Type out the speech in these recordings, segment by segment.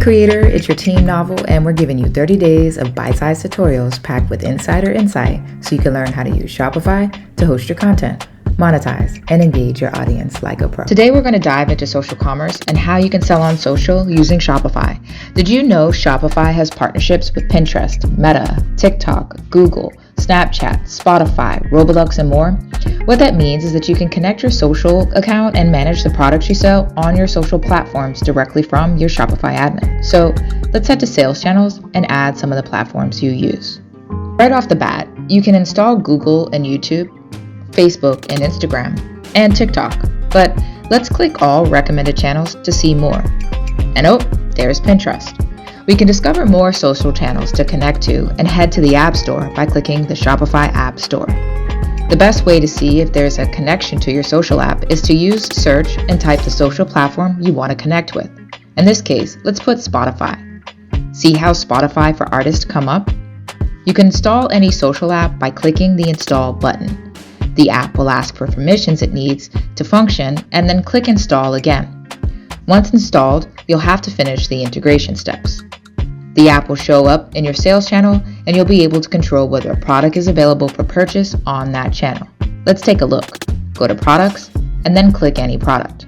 creator, it's your team Novel, and we're giving you 30 days of bite-sized tutorials packed with insider insight so you can learn how to use Shopify to host your content, monetize, and engage your audience like a pro. Today, we're going to dive into social commerce and how you can sell on social using Shopify. Did you know Shopify has partnerships with Pinterest, Meta, TikTok, Google, Snapchat, Spotify, Roblox, and more? What that means is that you can connect your social account and manage the products you sell on your social platforms directly from your Shopify admin. So let's head to sales channels and add some of the platforms you use. Right off the bat, you can install Google and YouTube, Facebook and Instagram, and TikTok. But let's click all recommended channels to see more. And oh, there's Pinterest. We can discover more social channels to connect to and head to the App Store by clicking the Shopify App Store. The best way to see if there's a connection to your social app is to use search and type the social platform you want to connect with. In this case, let's put Spotify. See how Spotify for Artists come up? You can install any social app by clicking the Install button. The app will ask for permissions it needs to function and then click Install again. Once installed, you'll have to finish the integration steps. The app will show up in your sales channel and you'll be able to control whether a product is available for purchase on that channel. Let's take a look. Go to Products and then click any product.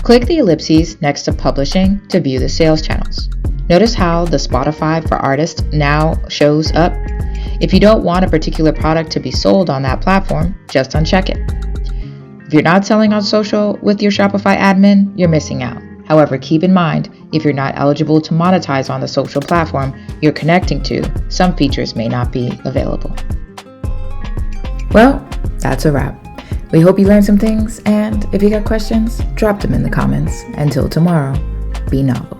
Click the ellipses next to Publishing to view the sales channels. Notice how the Spotify for Artists now shows up. If you don't want a particular product to be sold on that platform, just uncheck it. If you're not selling on social with your Shopify admin, you're missing out. However, keep in mind, if you're not eligible to monetize on the social platform you're connecting to, some features may not be available. Well, that's a wrap. We hope you learned some things, and if you got questions, drop them in the comments. Until tomorrow, be novel.